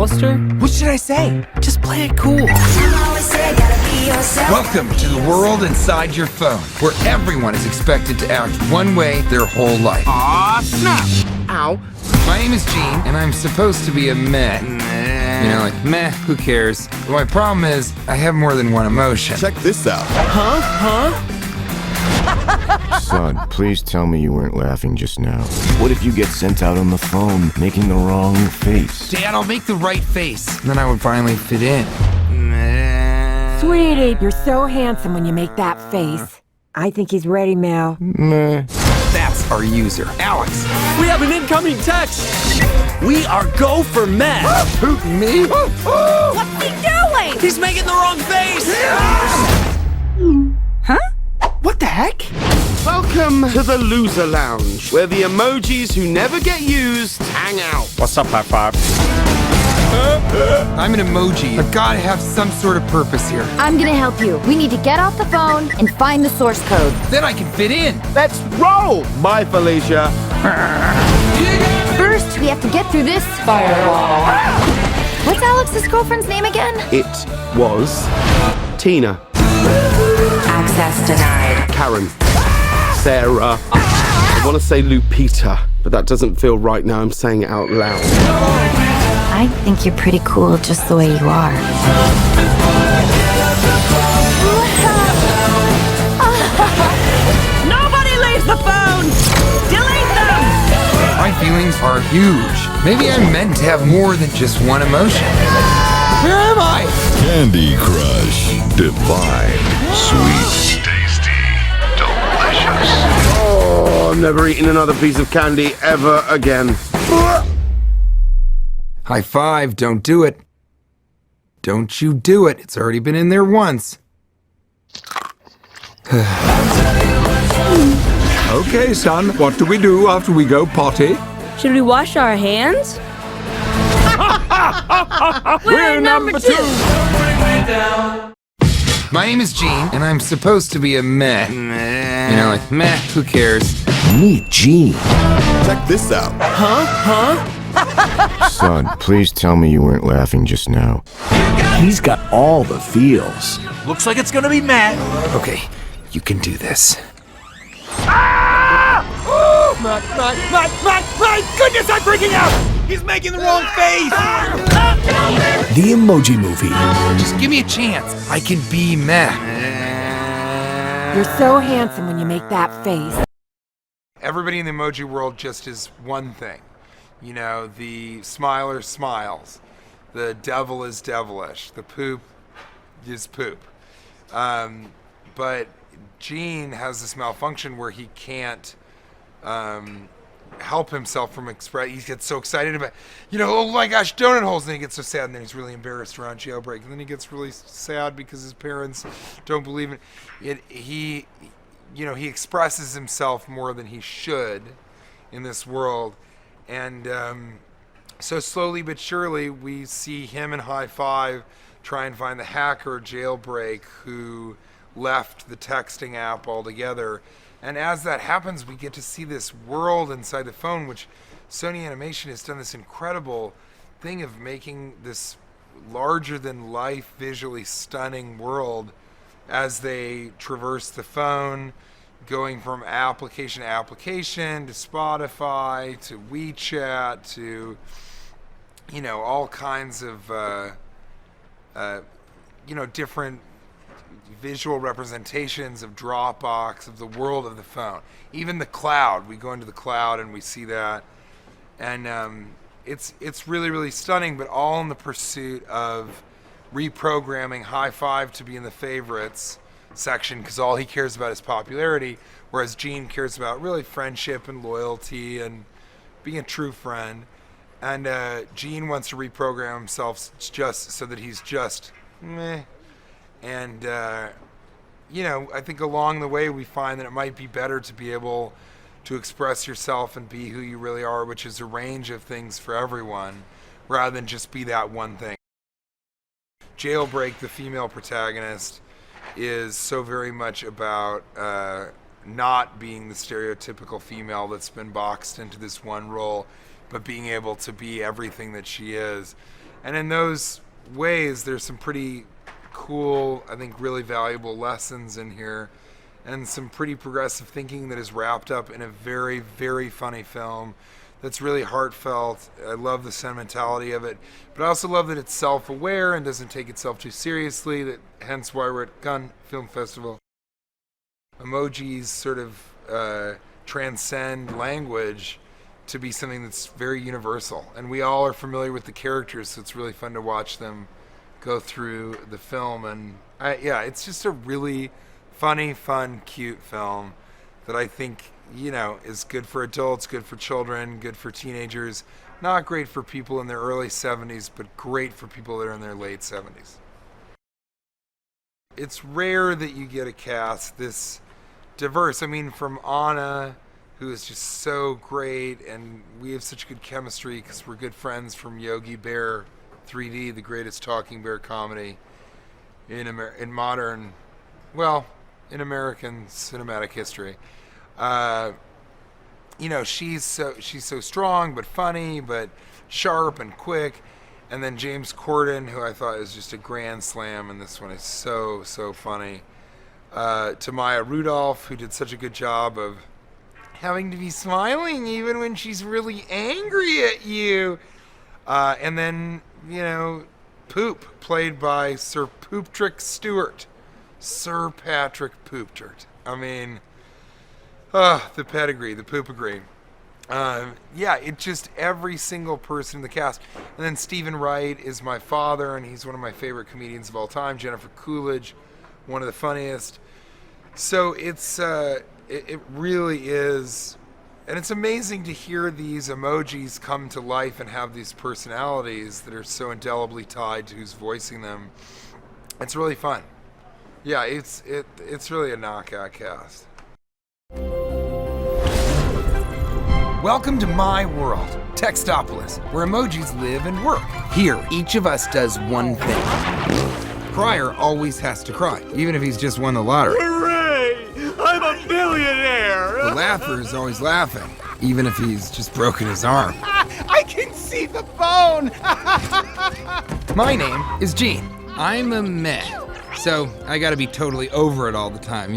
McAllister? What should I say? Just play it cool. Welcome to the world inside your phone, where everyone is expected to act one way their whole life. Aw, snap! Ow. My name is Gene, and I'm supposed to be a meh. You know, like, meh, who cares? But my problem is, I have more than one emotion. Check this out. Huh? Son, please tell me you weren't laughing just now. What if you get sent out on the phone making the wrong face? Dad, I'll make the right face. And then I would finally fit in. Meh. Sweetie, you're so handsome when you make that face. I think he's ready, Mel. Meh. That's our user, Alex. We have an incoming text! We are go for meh! Who, me? What's he doing? He's making the wrong face! Huh? What the heck? Welcome to the Loser Lounge, where the emojis who never get used hang out. What's up, high five? I'm an emoji. I've got to have some sort of purpose here. I'm gonna help you. We need to get off the phone and find the source code. Then I can fit in. Let's roll! Bye, Felicia. First, we have to get through this firewall. What's Alex's girlfriend's name again? It was Tina, Access denied. Karen, Sarah. I want to say Lupita, but that doesn't feel right now. I'm saying it out loud. I think you're pretty cool just the way you are. Nobody leaves the phone! Delete them! My feelings are huge. Maybe I'm meant to have more than just one emotion. Where am I? Candy Crush. Divine. Sweet. Tasty. Delicious. Oh, I'm never eating another piece of candy ever again. High five, don't do it. Don't you do it. It's already been in there once. Okay, son, what do we do after we go potty? Should we wash our hands? We're number two! My name is Gene, and I'm supposed to be a meh. You know, like, meh, who cares? Meet Gene. Check this out. Son, please tell me you weren't laughing just now. He's got all the feels. Looks like it's gonna be Matt. Okay, you can do this. My goodness, I'm freaking out! He's making the wrong face! The Emoji Movie. Just give me a chance. I can be meh. You're so handsome when you make that face. Everybody in the emoji world just is one thing. You know, the smiler smiles. The devil is devilish. The poop is poop. But Gene has this malfunction where he can't help himself from express. He gets so excited about, you know, oh my gosh, donut holes, and then he gets so sad, and then he's really embarrassed around jailbreak, and then he gets really sad because his parents don't believe in it. He expresses himself more than he should in this world, and so slowly but surely we see him and High Five try and find the hacker jailbreak who left the texting app altogether. And as that happens, we get to see this world inside the phone, which Sony Animation has done this incredible thing of making this larger than life, visually stunning world as they traverse the phone, going from application to application, to Spotify, to WeChat, to, you know, all kinds of, different visual representations of Dropbox, of the world of the phone. Even the cloud, we go into the cloud and we see that. And it's really, really stunning, but all in the pursuit of reprogramming High Five to be in the favorites section, because all he cares about is popularity, whereas Gene cares about really friendship and loyalty and being a true friend. And Gene wants to reprogram himself just so that he's just meh. And, I think along the way we find that it might be better to be able to express yourself and be who you really are, which is a range of things for everyone, rather than just be that one thing. Jailbreak, the female protagonist, is so very much about not being the stereotypical female that's been boxed into this one role, but being able to be everything that she is. And in those ways, there's some pretty cool, I think really valuable lessons in here, and some pretty progressive thinking that is wrapped up in a very, very funny film that's really heartfelt. I love the sentimentality of it, but I also love that it's self-aware and doesn't take itself too seriously, hence why we're at Cannes Film Festival. Emojis sort of transcend language to be something that's very universal, and we all are familiar with the characters, so it's really fun to watch them go through the film. And it's just a really funny, fun, cute film that I think, is good for adults, good for children, good for teenagers, not great for people in their early 70s, but great for people that are in their late 70s. It's rare that you get a cast this diverse. I mean, from Anna, who is just so great, and we have such good chemistry because we're good friends from Yogi Bear 3D, the greatest talking bear comedy in American cinematic history. She's so strong but funny but sharp and quick. And then James Corden, who I thought is just a grand slam in this one, is so funny. Tamaya Rudolph, who did such a good job of having to be smiling even when she's really angry at you. And then, Poop, played by Sir Patrick Stewart. Sir Patrick Stewart. I mean, the pedigree, the poopegree. It just every single person in the cast. And then Stephen Wright is my father, and he's one of my favorite comedians of all time. Jennifer Coolidge, one of the funniest. So it's it really is. And it's amazing to hear these emojis come to life and have these personalities that are so indelibly tied to who's voicing them. It's really fun. Yeah, it's really a knockout cast. Welcome to my world, Textopolis, where emojis live and work. Here, each of us does one thing. Crier always has to cry, even if he's just won the lottery. Hooray! I'm a billionaire! The laugher is always laughing, even if he's just broken his arm. I can see the bone! My name is Gene. I'm a meh. So I gotta be totally over it all the time,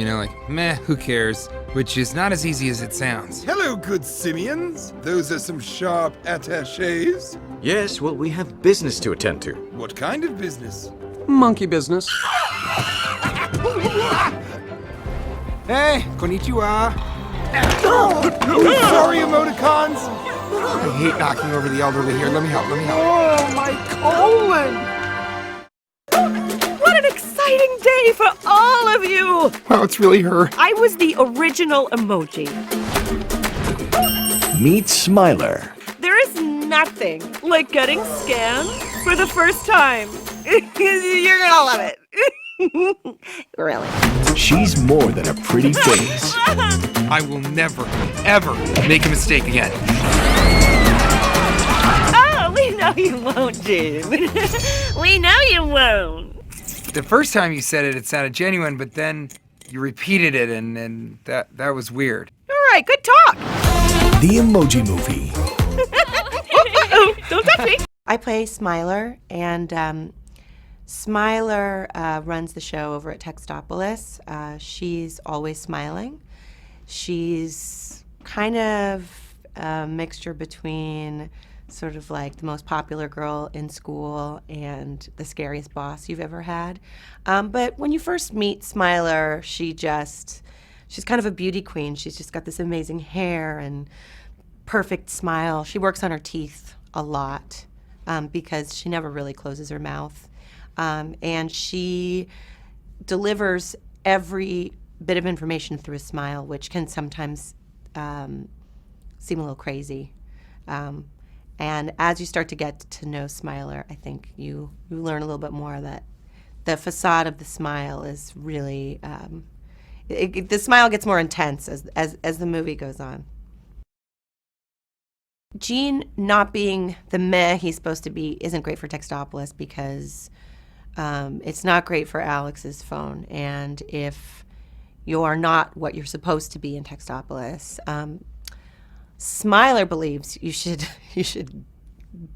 meh, who cares? Which is not as easy as it sounds. Hello, good simians. Those are some sharp attachés. Yes, well, we have business to attend to. What kind of business? Monkey business. Hey, konnichiwa. Sorry, emoticons. I hate knocking over the elderly here. Let me help. Oh, my colon! What an exciting day for all of you! Oh, it's really her. I was the original emoji. Meet Smiler. There is nothing like getting scanned for the first time. You're gonna love it. Really. She's more than a pretty face. I will never, ever make a mistake again. Oh, we know you won't, Gene. We know you won't. The first time you said it, it sounded genuine, but then you repeated it, and that was weird. All right, good talk. The Emoji Movie. Oh, don't touch me. I play Smiler, and Smiler runs the show over at Textopolis. She's always smiling. She's kind of a mixture between sort of like the most popular girl in school and the scariest boss you've ever had. But when you first meet Smiler, she's kind of a beauty queen. She's just got this amazing hair and perfect smile. She works on her teeth a lot because she never really closes her mouth. And she delivers every bit of information through a smile, which can sometimes seem a little crazy. And as you start to get to know Smiler, I think you learn a little bit more that the facade of the smile is really, the smile gets more intense as the movie goes on. Gene not being the meh he's supposed to be isn't great for Textopolis because it's not great for Alex's phone. And if you're not what you're supposed to be in Textopolis, Smiler believes you should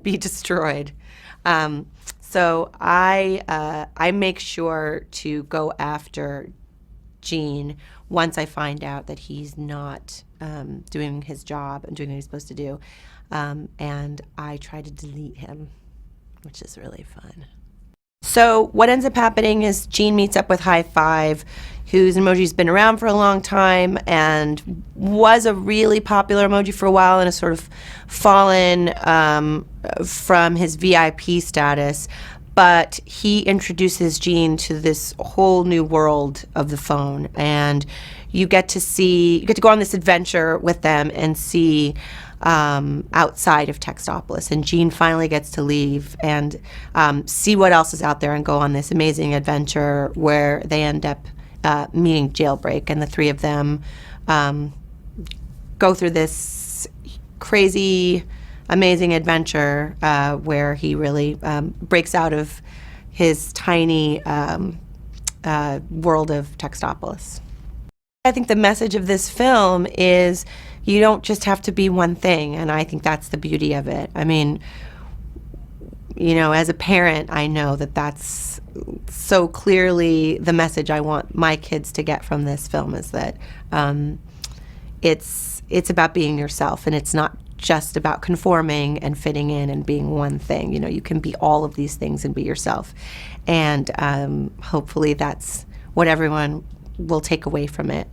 be destroyed. So I make sure to go after Gene once I find out that he's not doing his job and doing what he's supposed to do. And I try to delete him, which is really fun. So what ends up happening is Gene meets up with High Five, whose emoji's been around for a long time and was a really popular emoji for a while and has sort of fallen from his VIP status. But he introduces Gene to this whole new world of the phone, and you get to go on this adventure with them and see outside of Textopolis. And Gene finally gets to leave and see what else is out there and go on this amazing adventure where they end up meeting Jailbreak, and the three of them go through this crazy, amazing adventure where he really breaks out of his tiny world of Textopolis. I think the message of this film is you don't just have to be one thing, and I think that's the beauty of it. I mean, you know, as a parent, I know that that's so clearly the message I want my kids to get from this film, is that it's about being yourself, and it's not just about conforming and fitting in and being one thing. You know, you can be all of these things and be yourself. And hopefully that's what everyone will take away from it.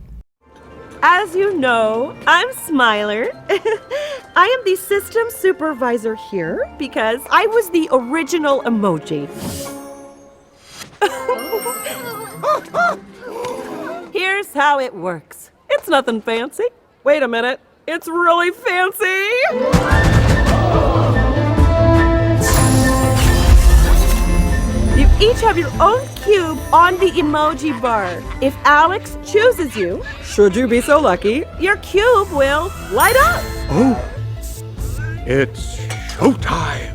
As you know, I'm Smiler. I am the system supervisor here because I was the original emoji. Here's how it works. It's nothing fancy. Wait a minute. It's really fancy. You each have your own cube on the emoji bar. If Alex chooses you, should you be so lucky, your cube will light up. Oh, it's showtime.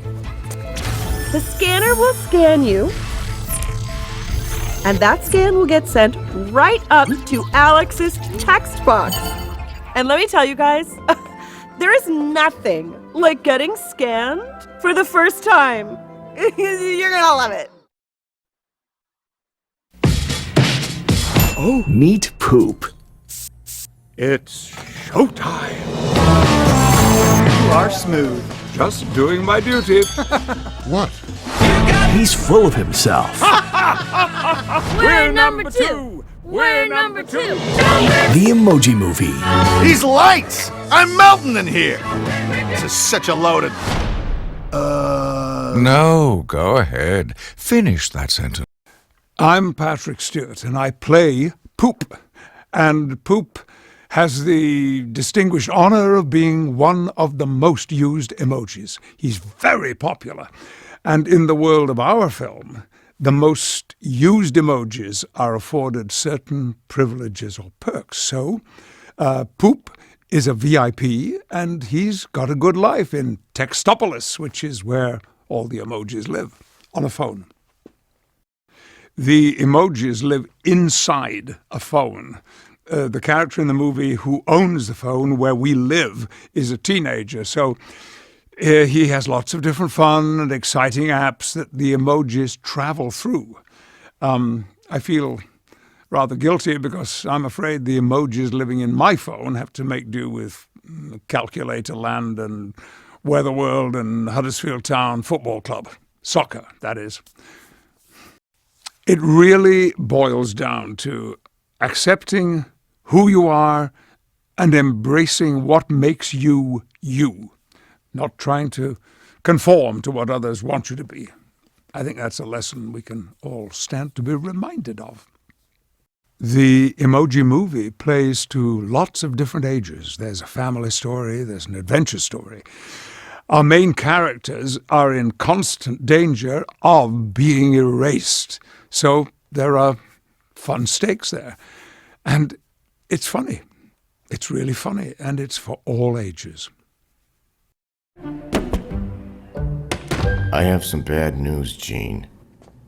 The scanner will scan you, and that scan will get sent right up to Alex's text box. And let me tell you guys, there is nothing like getting scanned for the first time. You're gonna love it. Oh, meet Poop. It's showtime. You are smooth. Just doing my duty. What? He's full of himself. We're number two. We're number two. The Emoji Movie. He's lights! I'm melting in here! This is such a loaded... No, go ahead. Finish that sentence. I'm Patrick Stewart, and I play Poop. And Poop has the distinguished honor of being one of the most used emojis. He's very popular. And in the world of our film, the most used emojis are afforded certain privileges or perks. So, Poop is a VIP, and he's got a good life in Textopolis, which is where all the emojis live, on a phone. The emojis live inside a phone. The character in the movie who owns the phone where we live is a teenager, so he has lots of different fun and exciting apps that the emojis travel through. I feel rather guilty because I'm afraid the emojis living in my phone have to make do with Calculator Land and Weather World and Huddersfield Town Football Club. Soccer, that is. It really boils down to accepting who you are and embracing what makes you you, not trying to conform to what others want you to be. I think that's a lesson we can all stand to be reminded of. The Emoji Movie plays to lots of different ages. There's a family story, there's an adventure story. Our main characters are in constant danger of being erased. So there are fun stakes there. And it's funny. It's really funny, and it's for all ages. I have some bad news, Gene.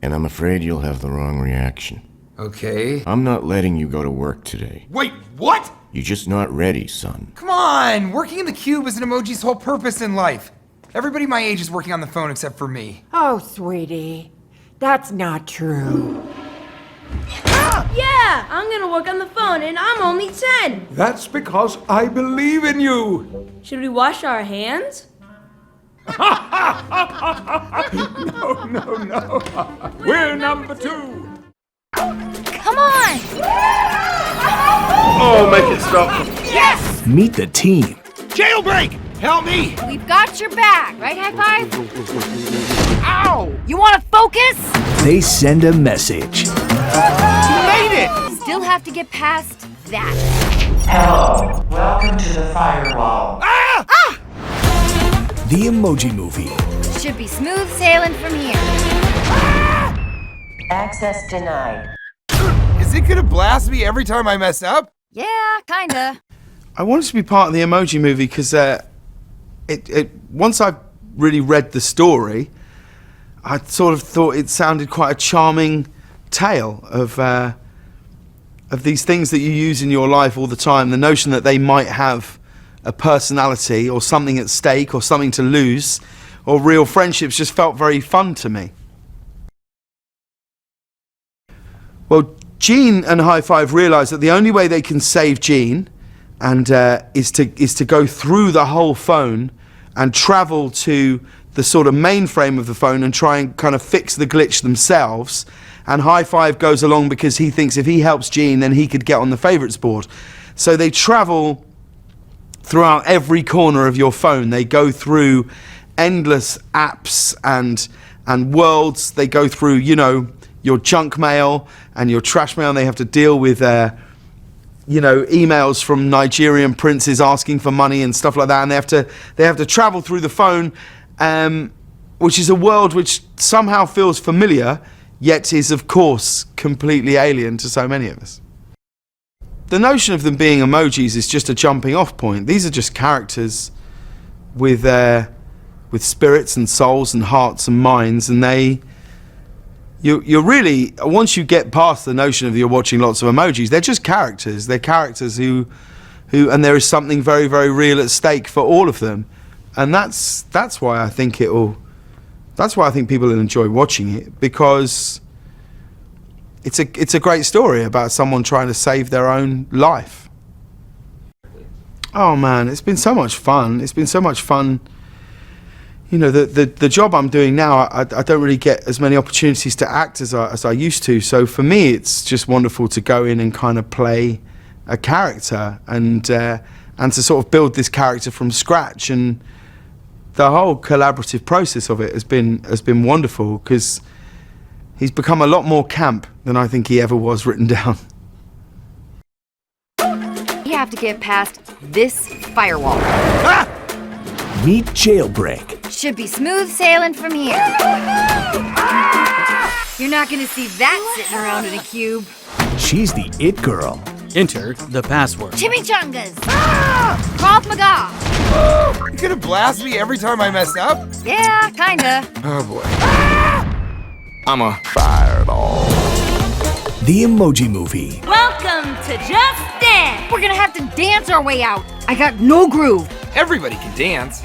And I'm afraid you'll have the wrong reaction. Okay. I'm not letting you go to work today. Wait, what? You're just not ready, son. Come on! Working in the cube is an emoji's whole purpose in life. Everybody my age is working on the phone except for me. Oh, sweetie, that's not true. Yeah, I'm gonna work on the phone and I'm only 10. That's because I believe in you. Should we wash our hands? No. We're number 2. Come on! Oh, make it stop. Yes! Meet the team. Jailbreak! Help me! We've got your back, right, High Five? Ow! You want to focus? They send a message. You made it! Still have to get past that. Hello, welcome to the firewall. The Emoji Movie. Should be smooth sailing from here. Access denied. Is it gonna blast me every time I mess up? Yeah, kinda. I wanted to be part of the Emoji Movie because once I really read the story, I sort of thought it sounded quite a charming tale of these things that you use in your life all the time. The notion that they might have a personality or something at stake or something to lose or real friendships just felt very fun to me. Well, Gene and High Five realise that the only way they can save Gene and is to go through the whole phone and travel to the sort of mainframe of the phone and try and kind of fix the glitch themselves. And High Five goes along because he thinks if he helps Gene, then he could get on the favourites board. So they travel throughout every corner of your phone. They go through endless apps and worlds. They go through, you know, your junk mail and your trash mail. They have to deal with emails from Nigerian princes asking for money and stuff like that, and they have to travel through the phone, which is a world which somehow feels familiar, yet is of course completely alien to so many of us. The notion of them being emojis is just a jumping off point. These are just characters with spirits and souls and hearts and minds, and you're really, once you get past the notion of you're watching lots of emojis, they're just characters. They're characters who and there is something very, very real at stake for all of them. And that's why I think people will enjoy watching it, because it's a great story about someone trying to save their own life. Oh man, it's been so much fun. It's been so much fun. You know, the job I'm doing now, I don't really get as many opportunities to act as I used to. So for me, it's just wonderful to go in and kind of play a character and to sort of build this character from scratch. And the whole collaborative process of it has been wonderful, because he's become a lot more camp than I think he ever was written down. You have to get past this firewall. Meet Jailbreak. Should be smooth sailing from here. You're not gonna see that sitting around in a cube. She's the it girl. Enter the password. Chimichangas. Krav Maga. You're gonna blast me every time I mess up? Yeah, kinda. Oh boy. I'm a fireball. The Emoji Movie. Welcome to Just Dance. We're gonna have to dance our way out. I got no groove. Everybody can dance.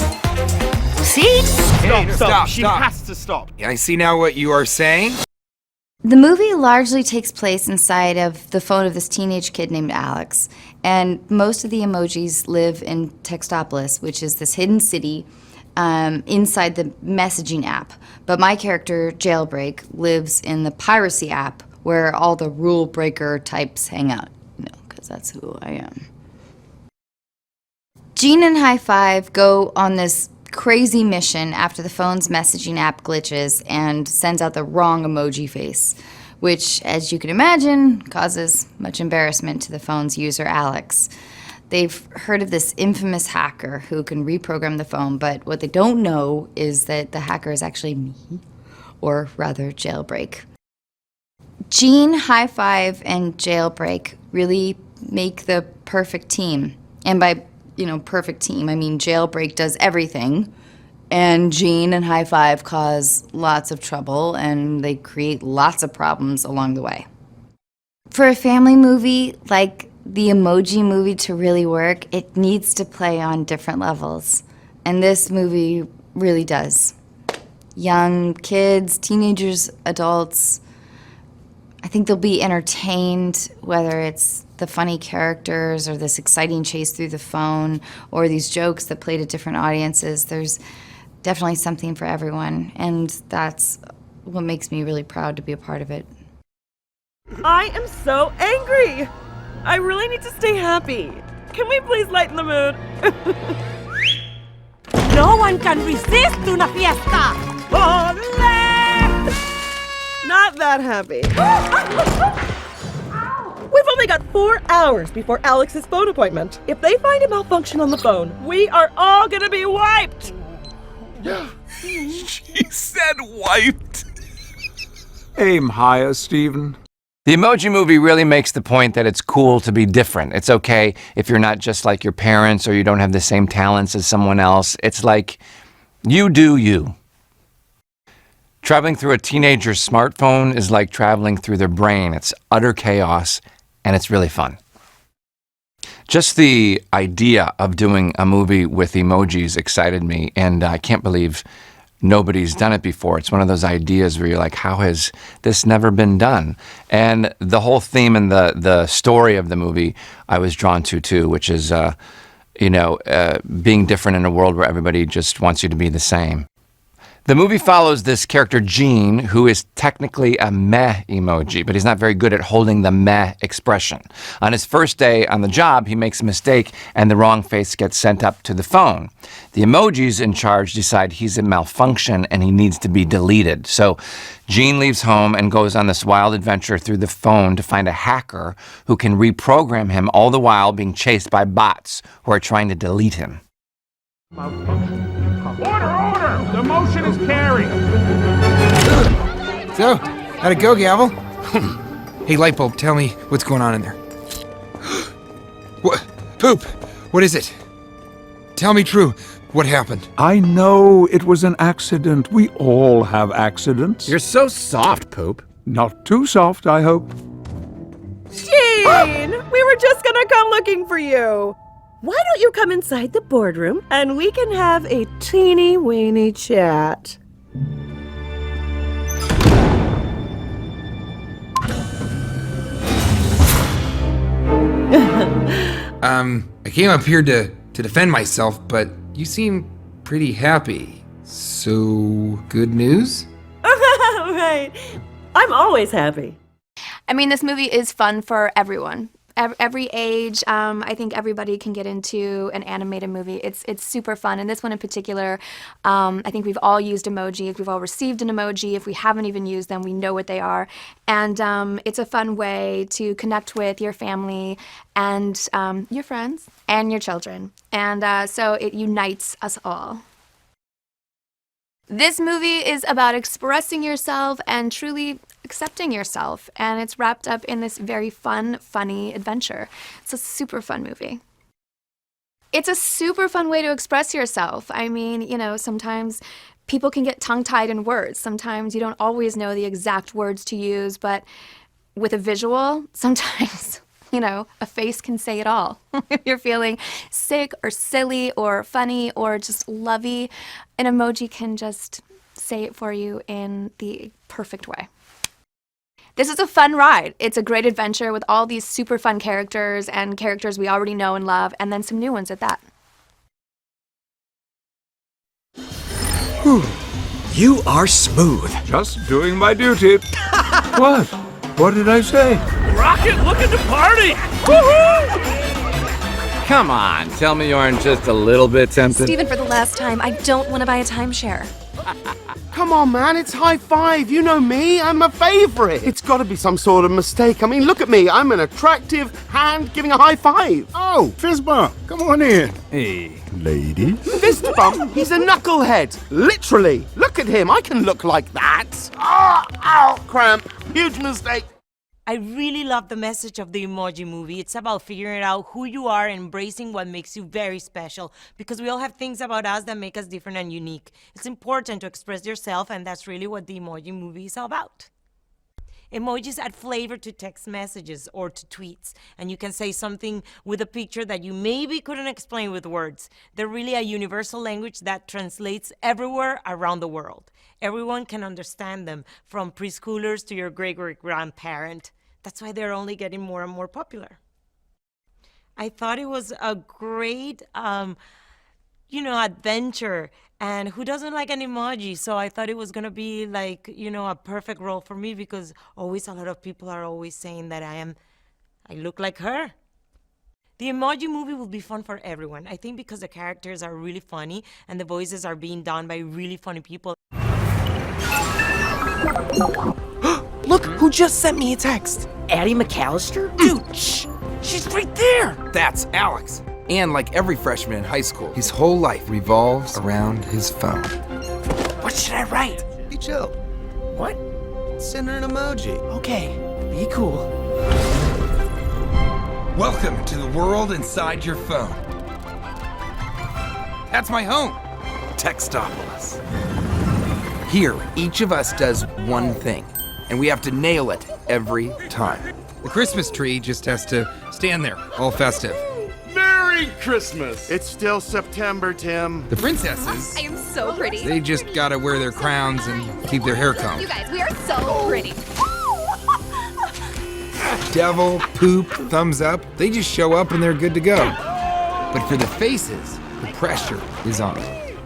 See? Stop. She has to stop. I see now what you are saying. The movie largely takes place inside of the phone of this teenage kid named Alex, and most of the emojis live in Textopolis, which is this hidden city inside the messaging app. But my character, Jailbreak, lives in the piracy app where all the rule breaker types hang out, because that's who I am. Gene and High Five go on this crazy mission after the phone's messaging app glitches and sends out the wrong emoji face, which, as you can imagine, causes much embarrassment to the phone's user, Alex. They've heard of this infamous hacker who can reprogram the phone, but what they don't know is that the hacker is actually me, or rather, Jailbreak. Gene, High Five, and Jailbreak really make the perfect team. And by perfect team, I mean Jailbreak does everything, and Gene and High Five cause lots of trouble, and they create lots of problems along the way. For a family movie like the Emoji Movie to really work, it needs to play on different levels. And this movie really does. Young kids, teenagers, adults, I think they'll be entertained, whether it's the funny characters or this exciting chase through the phone or these jokes that play to different audiences. There's definitely something for everyone, and that's what makes me really proud to be a part of it. I am so angry! I really need to stay happy. Can we please lighten the mood? No one can resist una fiesta! Ole! Not that happy. We've only got 4 hours before Alex's phone appointment. If they find a malfunction on the phone, we are all gonna be wiped! She said wiped. Aim higher, Stephen. The Emoji Movie really makes the point that it's cool to be different. It's okay if you're not just like your parents or you don't have the same talents as someone else. It's like, you do you. Traveling through a teenager's smartphone is like traveling through their brain. It's utter chaos, and it's really fun. Just the idea of doing a movie with emojis excited me, and I can't believe nobody's done it before. It's one of those ideas where you're like, how has this never been done? And the whole theme and the story of the movie I was drawn to too, which is, being different in a world where everybody just wants you to be the same. The movie follows this character, Gene, who is technically a meh emoji, but he's not very good at holding the meh expression. On his first day on the job, he makes a mistake and the wrong face gets sent up to the phone. The emojis in charge decide he's a malfunction and he needs to be deleted. So Gene leaves home and goes on this wild adventure through the phone to find a hacker who can reprogram him, all the while being chased by bots who are trying to delete him. Order! The motion is carried! So, how'd it go, Gavel? Hey, Lightbulb, tell me what's going on in there. What? Poop! What is it? Tell me true. What happened? I know it was an accident. We all have accidents. You're so soft, Poop. Not too soft, I hope. Gene! We were just gonna come looking for you. Why don't you come inside the boardroom and we can have a teeny-weeny chat? I came up here to defend myself, but you seem pretty happy. So, good news? Right. I'm always happy. I mean, this movie is fun for everyone. Every age. I think everybody can get into an animated movie. It's super fun. And this one in particular, I think we've all used emojis. We've all received an emoji. If we haven't even used them, we know what they are. And it's a fun way to connect with your family and your friends and your children. And so it unites us all. This movie is about expressing yourself and truly accepting yourself, and it's wrapped up in this very fun, funny adventure. It's a super fun movie. It's a super fun way to express yourself. I mean, sometimes people can get tongue-tied in words. Sometimes you don't always know the exact words to use, but with a visual, sometimes, a face can say it all. If you're feeling sick or silly or funny or just lovey, an emoji can just say it for you in the perfect way. This is a fun ride. It's a great adventure with all these super fun characters and characters we already know and love, and then some new ones at that. Whew. You are smooth. Just doing my duty. What? What did I say? Rocket looking to party! Woohoo! Come on, tell me you aren't just a little bit tempted. Steven, for the last time, I don't want to buy a timeshare. Come on, man, it's high five. You know me, I'm a favorite. It's got to be some sort of mistake. I mean, look at me. I'm an attractive hand giving a high five. Oh, fist bump. Come on in. Hey, ladies. Fist bump? He's a knucklehead. Literally. Look at him. I can look like that. Ow, cramp. Huge mistake. I really love the message of the Emoji Movie. It's about figuring out who you are and embracing what makes you very special, because we all have things about us that make us different and unique. It's important to express yourself, and that's really what the Emoji Movie is all about. Emojis add flavor to text messages or to tweets, and you can say something with a picture that you maybe couldn't explain with words. They're really a universal language that translates everywhere around the world. Everyone can understand them, from preschoolers to your great-great-grandparent. That's why they're only getting more and more popular. I thought it was a great, adventure. And who doesn't like an emoji? So I thought it was going to be like, a perfect role for me, because always a lot of people are always saying that I look like her. The Emoji Movie will be fun for everyone. I think because the characters are really funny and the voices are being done by really funny people. Look who just sent me a text. Addie McAllister? Dude, shh! She's right there! That's Alex. And like every freshman in high school, his whole life revolves around his phone. What should I write? Be chill. What? Send her an emoji. Okay, be cool. Welcome to the world inside your phone. That's my home, Textopolis. Here, each of us does one thing, and we have to nail it every time. The Christmas tree just has to stand there, all festive. Merry Christmas! It's still September, Tim. The princesses, I am so pretty. they just gotta wear their crowns and keep their hair combed. You guys, we are so pretty. Devil, poop, thumbs up, they just show up and they're good to go. But for the faces, the pressure is on.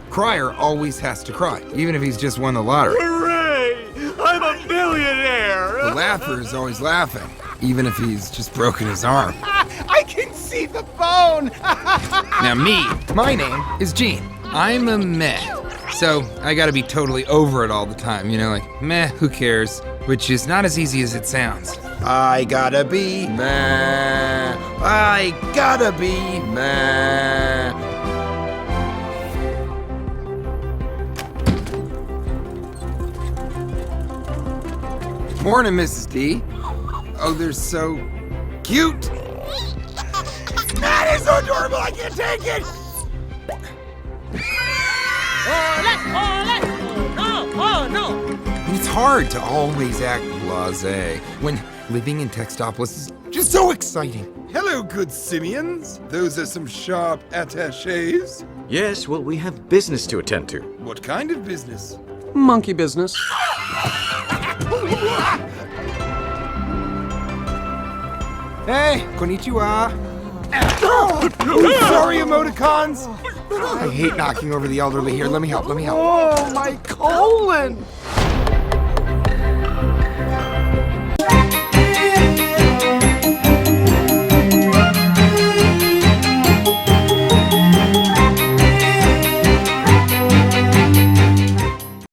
Crier always has to cry, even if he's just won the lottery. Hooray! I'm a millionaire! The laugher is always laughing, even if he's just broken his arm. I can see the phone! Now me, my name is Gene. I'm a meh. So I gotta be totally over it all the time, like meh, who cares? Which is not as easy as it sounds. I gotta be meh. I gotta be meh. Morning, Mrs. D. Oh, they're so cute. That is so adorable, I can't take it! Oh, no! It's hard to always act blasé when living in Textopolis is just so exciting. Hello, good simians. Those are some sharp attachés. Yes, well, we have business to attend to. What kind of business? Monkey business. Hey, konnichiwa. Sorry, emoticons. I hate knocking over the elderly here. Let me help. Oh, my colon!